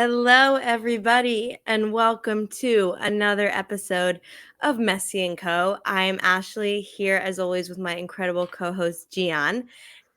Hello, everybody, and welcome to another episode of Messi and Co. I'm Ashley here, as always, with my incredible co-host Gian,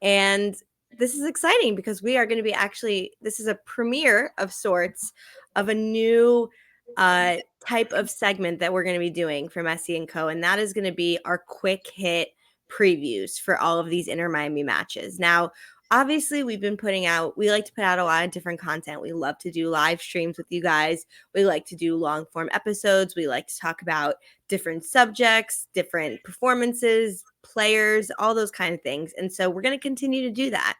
and this is exciting because we are going to be this is a premiere of sorts of a new type of segment that we're going to be doing for Messi and Co. And that is going to be our quick hit previews for all of these Inter Miami matches. Now, obviously we like to put out a lot of different content. We love to do live streams with you guys. We like to do long form episodes. We like to talk about different subjects, different performances, players, all those kind of things. And so we're going to continue to do that.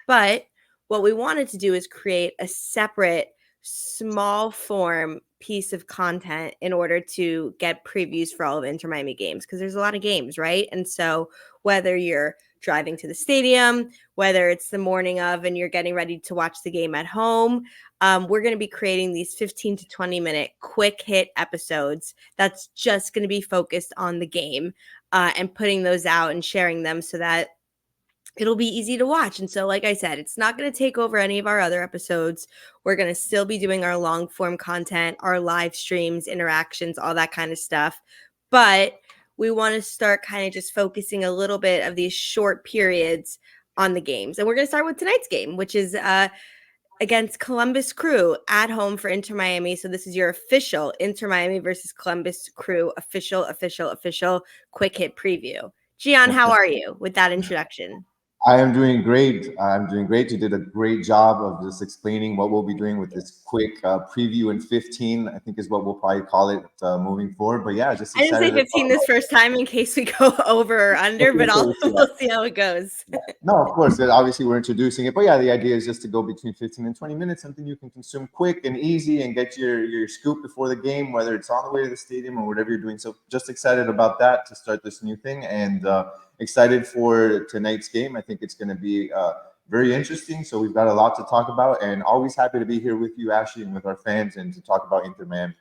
But what we wanted to do is create a separate small form piece of content in order to get previews for all of Inter Miami games, because there's a lot of games, right? And so whether you're driving to the stadium, whether it's the morning of and you're getting ready to watch the game at home, we're going to be creating these 15 to 20 minute quick hit episodes that's just going to be focused on the game, and putting those out and sharing them so that it'll be easy to watch. And so, like I said, it's not going to take over any of our other episodes. We're going to still be doing our long form content, our live streams, interactions, all that kind of stuff. But we want to start kind of just focusing a little bit of these short periods on the games. And we're going to start with tonight's game, which is against Columbus Crew at home for Inter Miami. So this is your official Inter Miami versus Columbus Crew official quick hit preview. Gian, how are you with that introduction? I am doing great. I'm doing great. You did a great job of just explaining what we'll be doing with this quick preview in 15, I think is what we'll probably call it moving forward. But yeah, just excited. I didn't say 15 this first time in case we go over or under, but we'll see how it goes. No, of course. Obviously, we're introducing it. But yeah, the idea is just to go between 15 and 20 minutes, something you can consume quick and easy and get your scoop before the game, whether it's on the way to the stadium or whatever you're doing. So just excited about that to start this new thing, and excited for tonight's game. I think it's going to be very interesting. So we've got a lot to talk about, and always happy to be here with you, Ashley, and with our fans, and to talk about Inter Miami.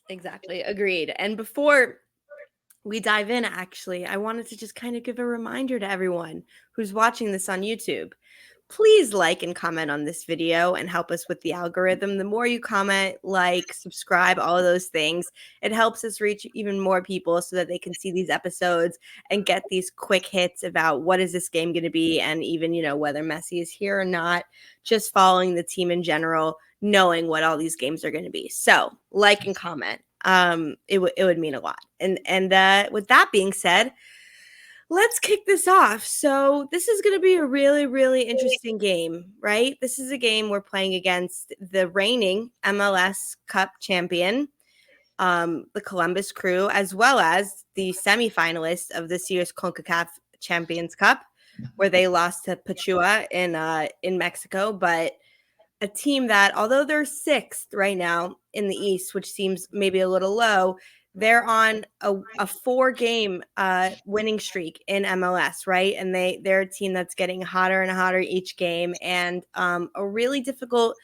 Exactly. Agreed. And before we dive in, actually, I wanted to just kind of give a reminder to everyone who's watching this on YouTube. Please like and comment on this video and help us with the algorithm. The more you comment, like, subscribe, all of those things, it helps us reach even more people so that they can see these episodes and get these quick hits about what is this game going to be, and even, whether Messi is here or not, just following the team in general, knowing what all these games are going to be. So like and comment. It would mean a lot. And with that being said, let's kick this off. So this is going to be a really, really interesting game, right? This is a game we're playing against the reigning MLS Cup champion, the Columbus Crew, as well as the semifinalists of this year's CONCACAF Champions Cup, where they lost to Pachuca in Mexico. But a team that, although they're sixth right now in the East, which seems maybe a little low, they're on a 4-game winning streak in MLS, right? And they're a team that's getting hotter and hotter each game, and a really difficult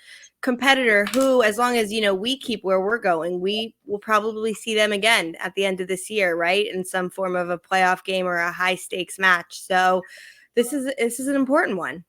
competitor who, as long as, we keep where we're going, we will probably see them again at the end of this year, right? In some form of a playoff game or a high stakes match. So this is an important one.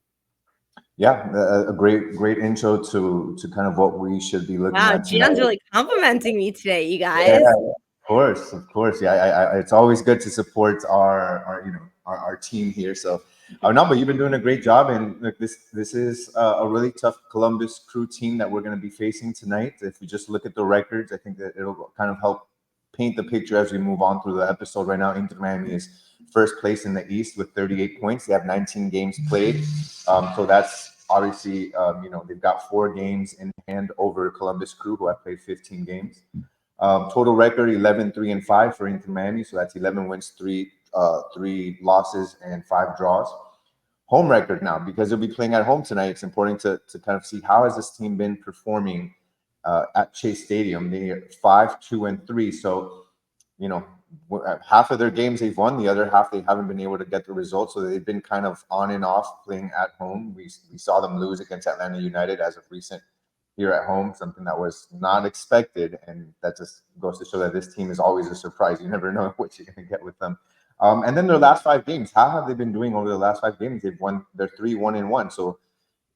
Yeah, a great intro to kind of what we should be looking at. Gian's really complimenting me today, you guys. Yeah, of course. Yeah, it's always good to support our team here. So, no, but you've been doing a great job, and look, this is a really tough Columbus Crew team that we're going to be facing tonight. If we just look at the records, I think that it'll kind of help paint the picture as we move on through the episode. Right now, Inter Miami is first place in the East with 38 points. They have 19 games played, so that's obviously they've got 4 games in hand over Columbus Crew, who have played 15 games. Total record 11-3-5 for Inter Miami, so that's 11 wins, 3 losses, and 5 draws. Home record now, because they'll be playing at home tonight. It's important to kind of see how has this team been performing at Chase Stadium. They are 5-2-3, so half of their games they've won, the other half they haven't been able to get the results. So they've been kind of on and off playing at home. We saw them lose against Atlanta United as of recent here at home, something that was not expected, and that just goes to show that this team is always a surprise. You never know what you're going to get with them. And then their last 5 games, how have they been doing over the last 5 games? They've won. They're 3-1-1. So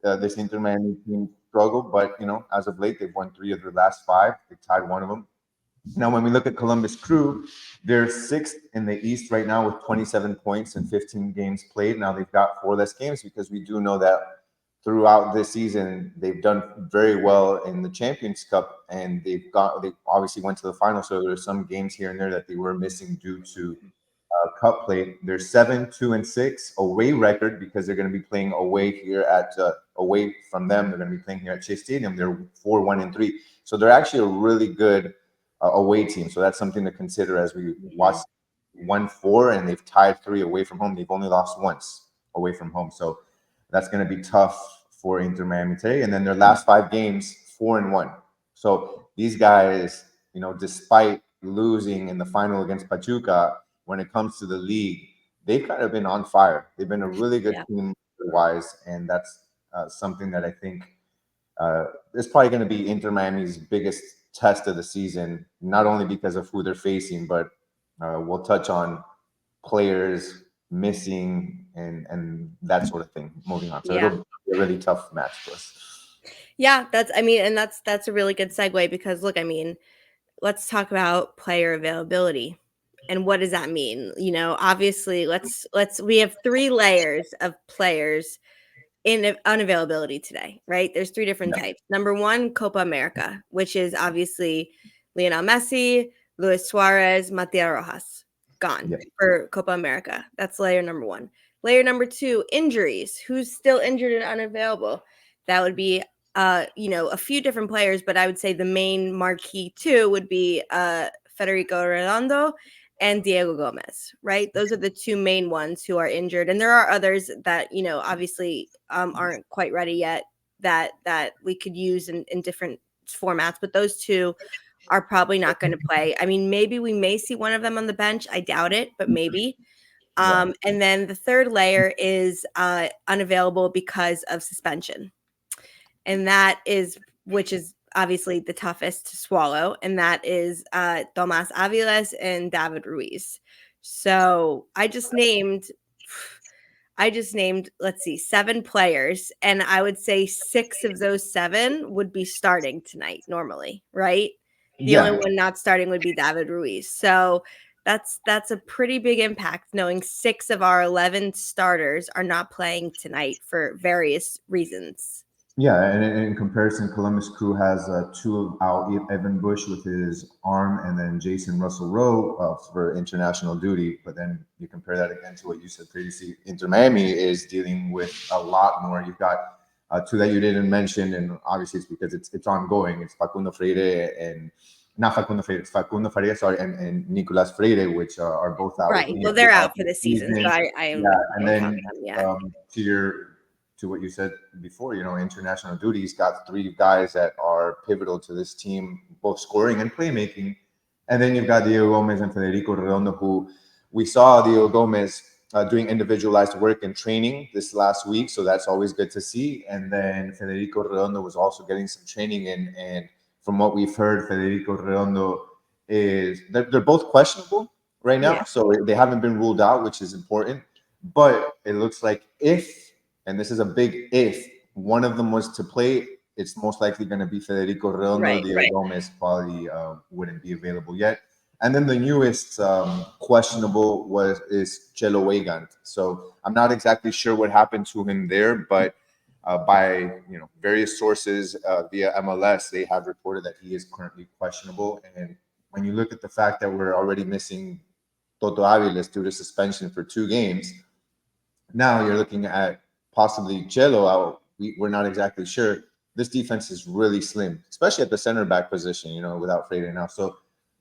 this Inter Miami team struggle, but as of late, they've won three of their last five. They tied one of them. Now, when we look at Columbus Crew, they're sixth in the East right now with 27 points and 15 games played. Now they've got four less games because we do know that throughout this season they've done very well in the Champions Cup, and they obviously went to the final. So there's some games here and there that they were missing due to cup play. They're 7-2-6 away record because they're going to be playing away here at away from them. They're going to be playing here at Chase Stadium. They're 4-1-3, so they're actually a really good away team. So that's something to consider as we watch. 1-4, and they've tied three away from home. They've only lost once away from home, so that's going to be tough for Inter Miami today. And then their last five games, 4-1. So these guys, despite losing in the final against Pachuca, when it comes to the league, they've kind of been on fire. They've been a really good Yeah. team wise, and that's something that I think is probably going to be Inter Miami's biggest test of the season. Not only because of who they're facing, but we'll touch on players missing and that sort of thing moving on. So Yeah. it'll be a really tough match for us. Yeah, that's a really good segue because look, let's talk about player availability. And what does that mean? Obviously, we have three layers of players in unavailability today, right? There's three different Yeah. types. Number one, Copa America, which is obviously Lionel Messi, Luis Suarez, Matia Rojas, gone Yeah. for Copa America. That's layer number one. Layer number two, injuries. Who's still injured and unavailable? That would be a few different players, but I would say the main marquee two would be Federico Redondo and Diego Gomez, right? Those are the two main ones who are injured. And there are others that, obviously aren't quite ready yet that we could use in different formats. But those two are probably not going to play. Maybe we may see one of them on the bench. I doubt it, but maybe. Yeah. And then the third layer is unavailable because of suspension. And which is obviously the toughest to swallow, and that is Tomas Aviles and David Ruiz. So I just named, let's see, 7 players, and I would say 6 of those 7 would be starting tonight normally, right? The only one not starting would be David Ruiz. So that's a pretty big impact, knowing 6 of our 11 starters are not playing tonight for various reasons. Yeah, and in comparison, Columbus Crew has two out: Evan Bush with his arm, and then Jason Russell Rowe for international duty. But then you compare that again to what you said previously. Inter Miami is dealing with a lot more. You've got two that you didn't mention, and obviously it's because it's ongoing. It's Facundo Freire and not Facundo Freire, it's Facundo Faria, sorry, and Nicolas Freire, which are both out. Right. Well, they're out for the season, so I Yeah, and don't count then them yet. To what you said before, international duties got 3 guys that are pivotal to this team, both scoring and playmaking. And then you've got Diego Gomez and Federico Redondo, who we saw Diego Gomez doing individualized work and training this last week. So that's always good to see. And then Federico Redondo was also getting some training in. And from what we've heard, Federico Redondo they're both questionable right now. Yeah. So they haven't been ruled out, which is important. But it looks like and this is a big if, one of them was to play, it's most likely going to be Federico Redondo. Right. Diego Gomez probably wouldn't be available yet. And then the newest questionable is Chelo Weigand. So I'm not exactly sure what happened to him there, but by various sources via MLS, they have reported that he is currently questionable. And when you look at the fact that we're already missing Toto Aviles due to suspension for 2 games, now you're looking at possibly Chelo out. We're not exactly sure. This defense is really slim, especially at the center back position, without Freire now. So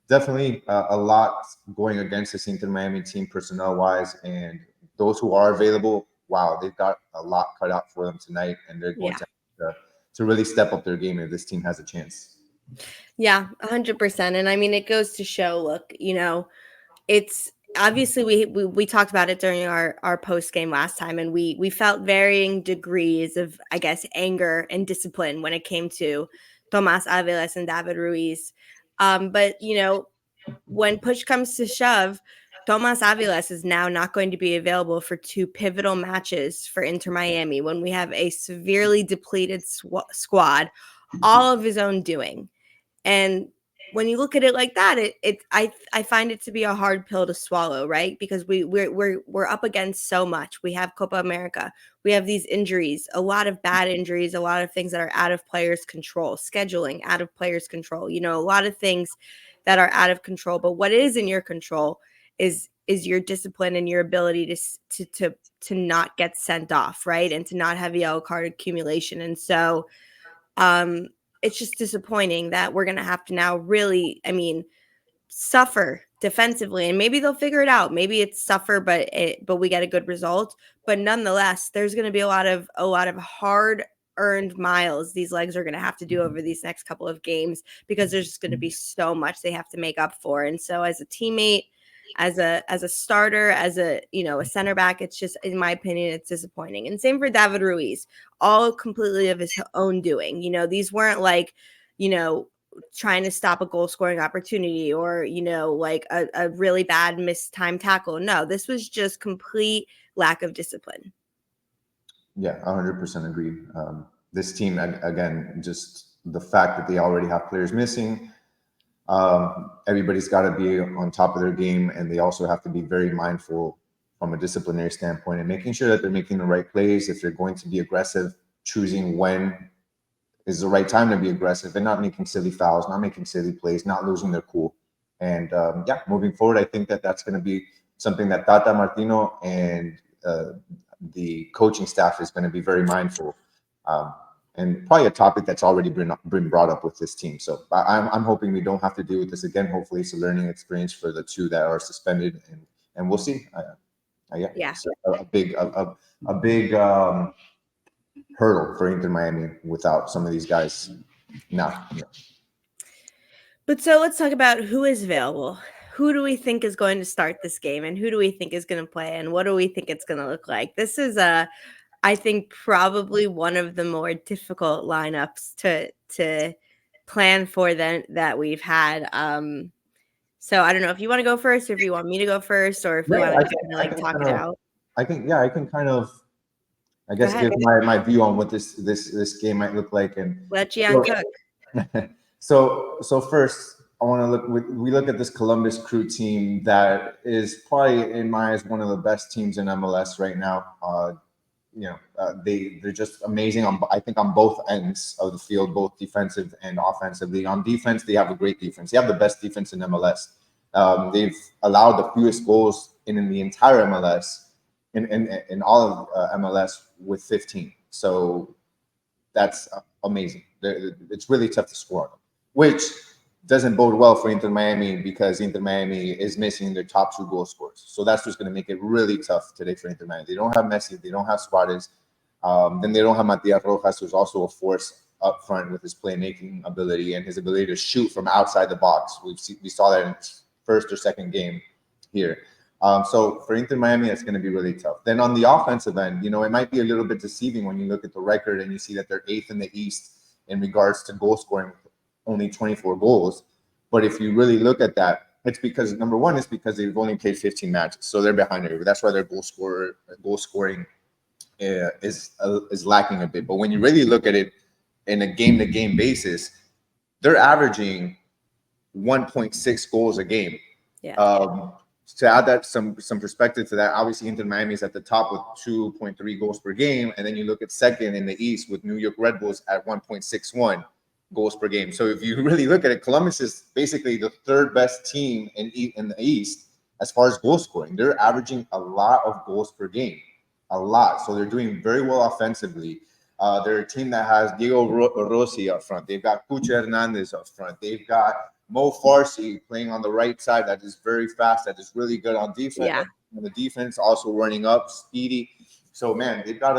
definitely a lot going against this Inter Miami team personnel wise. And those who are available, wow, they've got a lot cut out for them tonight. And they're going to really step up their game if this team has a chance. Yeah, 100%. And it goes to show, look, it's obviously we talked about it during our post game last time, and we felt varying degrees of, I guess, anger and discipline when it came to Tomas Aviles and David Ruiz. But when push comes to shove, Tomas Aviles is now not going to be available for 2 pivotal matches for Inter Miami when we have a severely depleted squad, all of his own doing. And when you look at it like that, I find it to be a hard pill to swallow, right? Because we're up against so much. We have Copa America, we have these injuries, a lot of bad injuries, a lot of things that are out of players' control, scheduling out of players' control. You know, a lot of things that are out of control. But what is in your control is your discipline and your ability to not get sent off, right? And to not have yellow card accumulation. And so it's just disappointing that we're going to have to now really, I mean, suffer defensively, and maybe they'll figure it out. Maybe it's suffer, but we get a good result. But nonetheless, there's going to be a lot of hard earned miles these legs are going to have to do over these next couple of games, because there's just going to be so much they have to make up for. And so as a teammate, as a starter, as a a center back, it's just, in my opinion, it's disappointing. And same for David Ruiz, all completely of his own doing. These weren't like, trying to stop a goal scoring opportunity, or like a really bad missed time tackle. No, this was just complete lack of discipline. Yeah, 100% agree. This team, again, just the fact that they already have players missing. Everybody's got to be on top of their game, and they also have to be very mindful from a disciplinary standpoint and making sure that they're making the right plays. If they're going to be aggressive, choosing when is the right time to be aggressive, and not making silly fouls, not making silly plays, not losing their cool. And yeah, moving forward, I think that that's going to be something that Tata Martino and the coaching staff is going to be very mindful. And probably a topic that's already been brought up with this team. So I'm hoping we don't have to deal with this again. Hopefully, it's a learning experience for the two that are suspended, and we'll see. Yeah. So a big hurdle for Inter Miami without some of these guys now. Yeah. But so let's talk about who is available. Who do we think is going to start this game, and who do we think is going to play, and what do we think it's going to look like? This is I think probably one of the more difficult lineups to plan for that we've had. So I don't know if you want to go first, or if you want me to go first, or if we want to just kind of like talk it out. I can kind of, I guess, give my view on what this game might look like, and let Gian cook. So first, I want to we look at this Columbus Crew team that is probably, in my eyes, one of the best teams in MLS right now. They're just amazing I think on both ends of the field, both defensive and offensively. On defense, they have a great defense. They have the best defense in MLS. They've allowed the fewest goals in the entire MLS, in all of MLS, with 15. So that's amazing. It's really tough to score on them, which doesn't bode well for Inter Miami, because Inter Miami is missing their top 2 goal scorers. So that's what's going to make it really tough today for Inter Miami. They don't have Messi. They don't have Suarez. Then they don't have Matias Rojas, who's also a force up front with his playmaking ability and his ability to shoot from outside the box. We saw that in his first or second game here. So for Inter Miami, it's going to be really tough. Then on the offensive end, it might be a little bit deceiving when you look at the record and you see that they're 8th in the East in regards to goal scoring, only 24 goals. But if you really look at that, it's because, number one, it's because they've only played 15 matches, so they're behind everybody. That's why their goal scoring is lacking a bit. But when you really look at it in a game-to-game basis, they're averaging 1.6 goals a game. Yeah. To add that some perspective to that, obviously Inter Miami is at the top with 2.3 goals per game, and then you look at second in the East with New York Red Bulls at 1.61 goals per game. So if you really look at it, Columbus is basically the 3rd best team in the East as far as goal scoring. They're averaging a lot of goals per game, a lot. So they're doing very well offensively. They're a team that has Diego Rossi up front. They've got Cucha Hernandez up front. They've got Mo Farsi playing on the right side, that is very fast, that is really good on defense. Yeah. And the defense also running up, speedy. So, man, they've got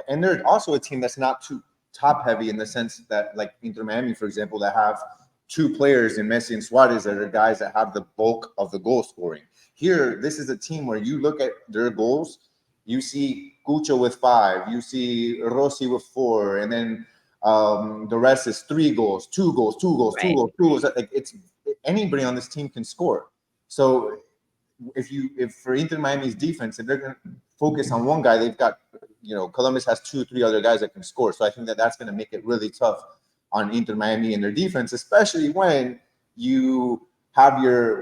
and they're also a team that's not too top heavy, in the sense that, like Inter Miami, for example, that have 2 players in Messi and Suarez that are guys that have the bulk of the goal scoring. Here, this is a team where you look at their goals, you see Cucho with 5, you see Rossi with 4, and then the rest is 3 goals, 2 goals, 2 goals, right. 2 goals, 2 goals. Like, it's anybody on this team can score. So if for Inter Miami's defense, if they're going to focus on one guy, they've got, Columbus has 2 3 other guys that can score. So I think that that's going to make it really tough on Inter Miami and their defense, especially when you have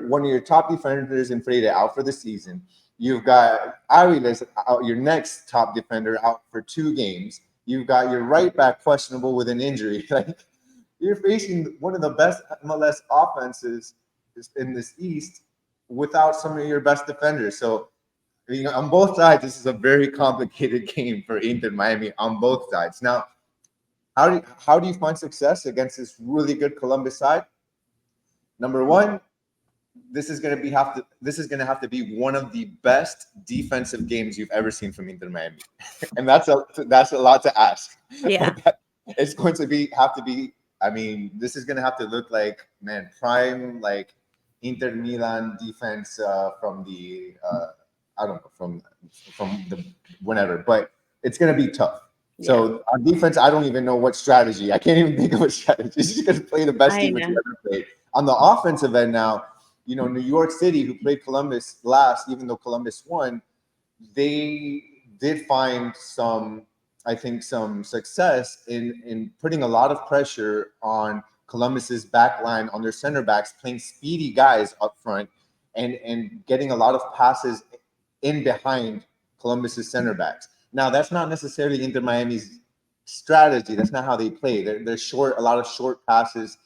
one of your top defenders in Freire out for the season. You've got Aviles out, your next top defender, out for 2 games. You've got your right back questionable with an injury. Like, you're facing one of the best MLS offenses in this East without some of your best defenders. So, on both sides, this is a very complicated game for Inter Miami on both sides. Now, how do you find success against this really good Columbus side? Number one, this is going to have to be one of the best defensive games you've ever seen from Inter Miami, and that's a lot to ask. Yeah. It's going to have to be. I mean, this is going to have to look like, man, prime, like, Inter Milan defense from the I don't know, from the whenever, but it's going to be tough. Yeah. So on defense, I don't even know what strategy. I can't even think of a strategy. It's just going to play the best I defense know. you ever played. On the offensive end now, New York City, who played Columbus last, even though Columbus won, they did find I think, some success in putting a lot of pressure on Columbus's back line, on their center backs, playing speedy guys up front, and getting a lot of passes in behind Columbus's center backs. Now, that's not necessarily Inter Miami's strategy. That's not how they play. They're short, a lot of short passes.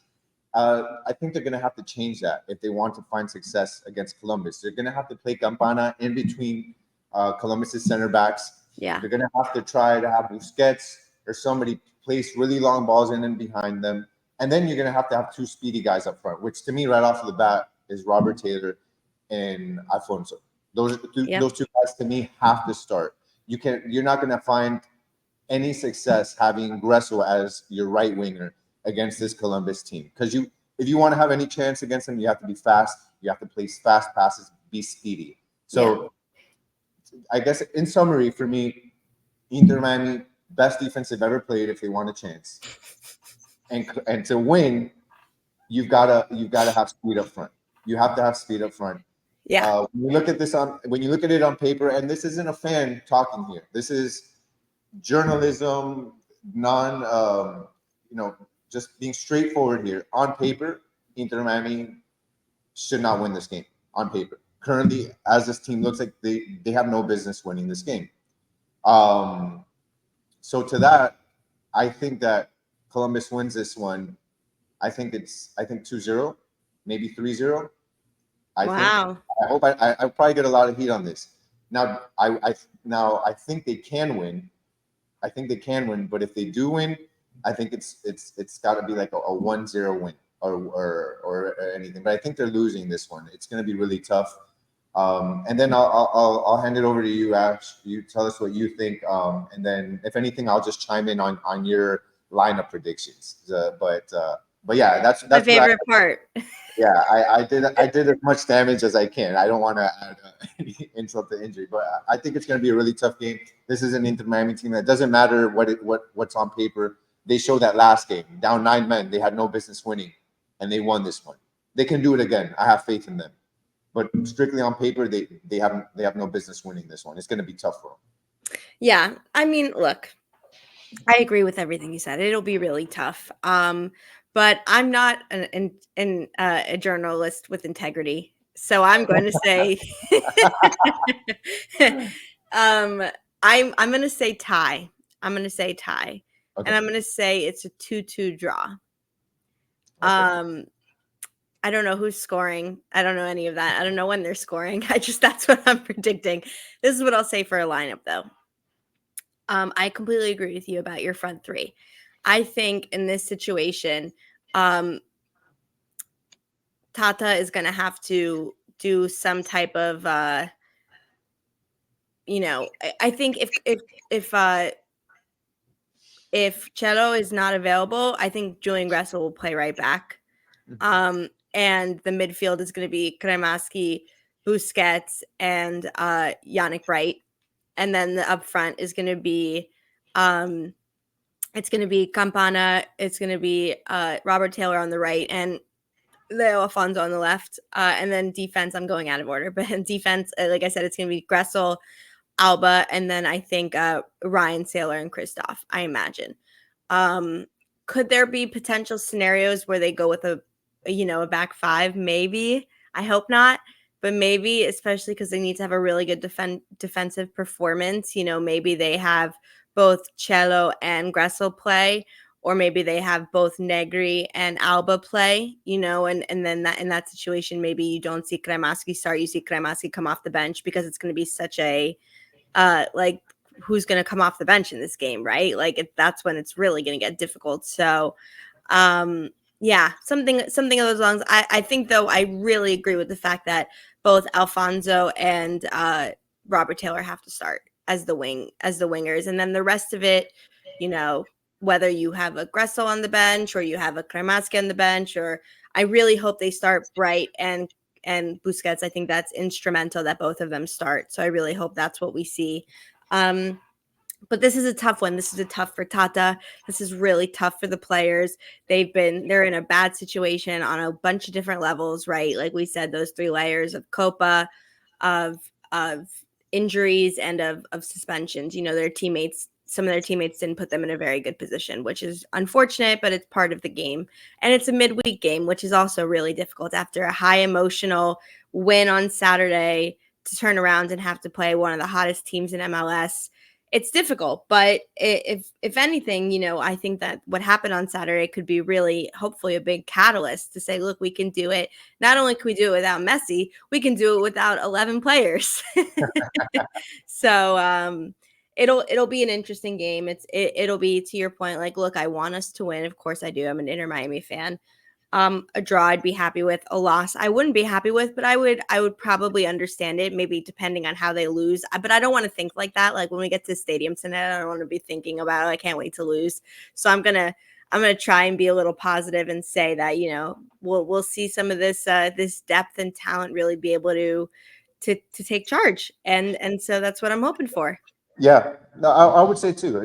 I think they're going to have to change that if they want to find success against Columbus. They're going to have to play Campana in between Columbus's center backs. Yeah. They're going to have to try to have Busquets or somebody place really long balls in and behind them. And then you're going to have 2 speedy guys up front, which to me, right off the bat, is Robert Taylor and Alfonso. Those two guys to me have to start. You're not going to find any success having Gresso as your right winger against this Columbus team, because if you want to have any chance against them, you have to be fast. You have to place fast passes, be speedy. So I guess in summary, for me, Inter Miami, best defense they've ever played if they want a chance, and to win, you've gotta have speed up front. You have to have speed up front. Yeah. When you look at it on paper, and this isn't a fan talking here. This is journalism, just being straightforward here. On paper, Inter Miami should not win this game. On paper, currently, as this team looks like, they have no business winning this game. So to that, I think that Columbus wins this one. I think 2-0, maybe 3-0. Wow. I hope I probably get a lot of heat on this. Now I think they can win. I think they can win, but if they do win, I think it's got to be like a 1-0 win or anything. But I think they're losing this one. It's going to be really tough. And then I'll hand it over to you, Ash. You tell us what you think, and then if anything, I'll just chime in on your lineup predictions. But yeah, that's my favorite part. Yeah, I did as much damage as I can. I don't want to add any insult to injury, but I think it's going to be a really tough game. This is an Inter Miami team that doesn't matter what's on paper. They showed that last game, down 9 men, they had no business winning, and they won this one. They can do it again. I have faith in them. But strictly on paper, they have no business winning this one. It's going to be tough for them. Yeah, I mean, look, I agree with everything you said. It'll be really tough. But I'm not a journalist with integrity, so I'm going to say, I'm going to say tie. I'm going to say tie, Okay. and I'm going to say it's a 2-2 draw. Okay. I don't know who's scoring. I don't know any of that. I don't know when they're scoring. That's what I'm predicting. This is what I'll say for a lineup, though. I completely agree with you about your front three. I think in this situation, Tata is going to have to do some type of, I think if Cello is not available, I think Julian Gressel will play right back. And the midfield is going to be Kremaski, Busquets, and Yannick Bright. And then the up front is going to be it's going to be Campana, it's going to be Robert Taylor on the right, and Leo Alfonso on the left, and then defense. I'm going out of order, but in defense, like I said, it's going to be Gressel, Alba, and then I think Ryan Sailor and Kristoff. I imagine. Um, could there be potential scenarios where they go with a back five? Maybe. I hope not, but maybe, especially because they need to have a really good defensive performance. Maybe they have both Cello and Gressel play, or maybe they have both Negri and Alba play. And then that in that situation, maybe you don't see Kremaski start. You see Kremaski come off the bench because it's going to be such a like who's going to come off the bench in this game, right? Like that's when it's really going to get difficult. So, um, yeah, something of those lines. I think though I really agree with the fact that both Alfonso and Robert Taylor have to start as the wingers, and then the rest of it, you know, whether you have a Gressel on the bench or you have a Kremaski on the bench, or I really hope they start Bright and Busquets. I think that's instrumental that both of them start. So I really hope that's what we see. But this is a tough one. This is a tough for Tata. This is really tough for the players. They're in a bad situation on a bunch of different levels, right? Like we said, those 3 layers of Copa, of injuries, and of suspensions. Some of their teammates didn't put them in a very good position, which is unfortunate, but it's part of the game. And it's a midweek game, which is also really difficult after a high emotional win on Saturday to turn around and have to play one of the hottest teams in MLS. It's difficult, but if anything, I think that what happened on Saturday could be really, hopefully, a big catalyst to say, look, we can do it. Not only can we do it without Messi, we can do it without 11 players. So it'll be an interesting game. It'll be, to your point, like, look, I want us to win. Of course I do. I'm an Inter Miami fan. A draw I'd be happy with. A loss I wouldn't be happy with, but I would probably understand it, maybe depending on how they lose. But I don't want to think like that. Like when we get to the stadium tonight, I don't want to be thinking about, I can't wait to lose. So I'm gonna try and be a little positive and say that we'll see some of this depth and talent really be able to take charge, and so that's what I'm hoping for. Yeah, no, I would say too.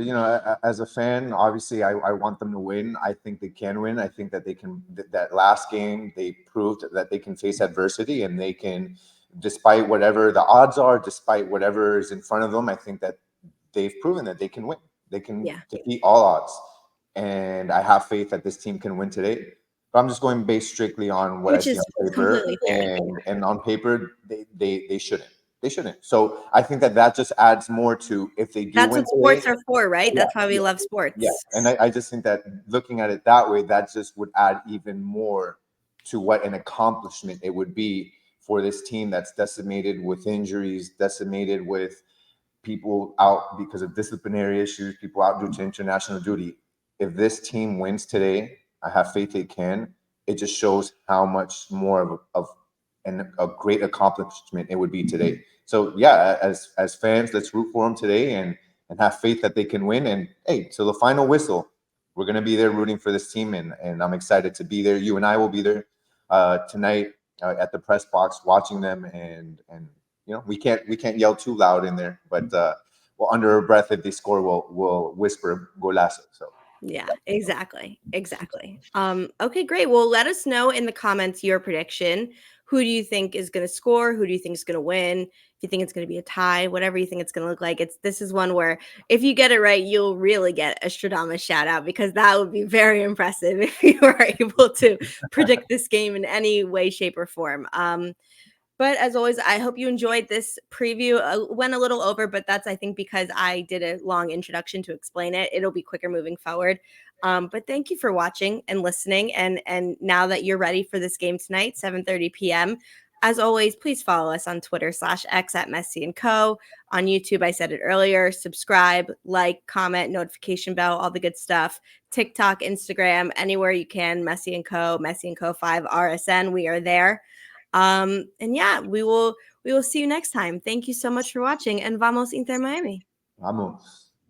As a fan, obviously, I want them to win. I think they can win. I think that they can. That last game, they proved that they can face adversity and they can, despite whatever the odds are, despite whatever is in front of them. I think that they've proven that they can win. They can Yeah, defeat all odds, and I have faith that this team can win today. But I'm just going based strictly on what I which see is on paper, completely fair. and on paper, they shouldn't. They shouldn't. So I think that just adds more to if they do That's win what today. sports are for, right? Yeah, That's why we yeah, love yeah. sports. And I just think that looking at it that way, that just would add even more to what an accomplishment it would be for this team that's decimated with injuries, decimated with people out because of disciplinary issues, people out due to international duty. If this team wins today, I have faith they can. It just shows how much more a great accomplishment it would be today. So yeah, as fans, let's root for them today and have faith that they can win. And hey, so the final whistle, we're gonna be there rooting for this team, and I'm excited to be there. You and I will be there tonight at the press box watching them, and we can't yell too loud in there, but well, under our breath, if they score, we'll whisper golazo. So Yeah, exactly. Okay, great. Well, let us know in the comments your prediction. Who do you think is going to score? Who do you think is going to win? If you think it's going to be a tie, whatever you think it's going to look like. This is one where if you get it right, you'll really get a Stradamus shout out, because that would be very impressive if you are able to predict this game in any way, shape, or form. But as always, I hope you enjoyed this preview. Went a little over, but that's, I think, because I did a long introduction to explain it. It'll be quicker moving forward. But thank you for watching and listening. And now that you're ready for this game tonight, 7:30 p.m., as always, please follow us on Twitter/X at Messi and Co. On YouTube, I said it earlier. Subscribe, like, comment, notification bell, all the good stuff. TikTok, Instagram, anywhere you can. Messi and Co. 5 RSN. We are there. And yeah, we will see you next time. Thank you so much for watching, and vamos Inter Miami. vamos.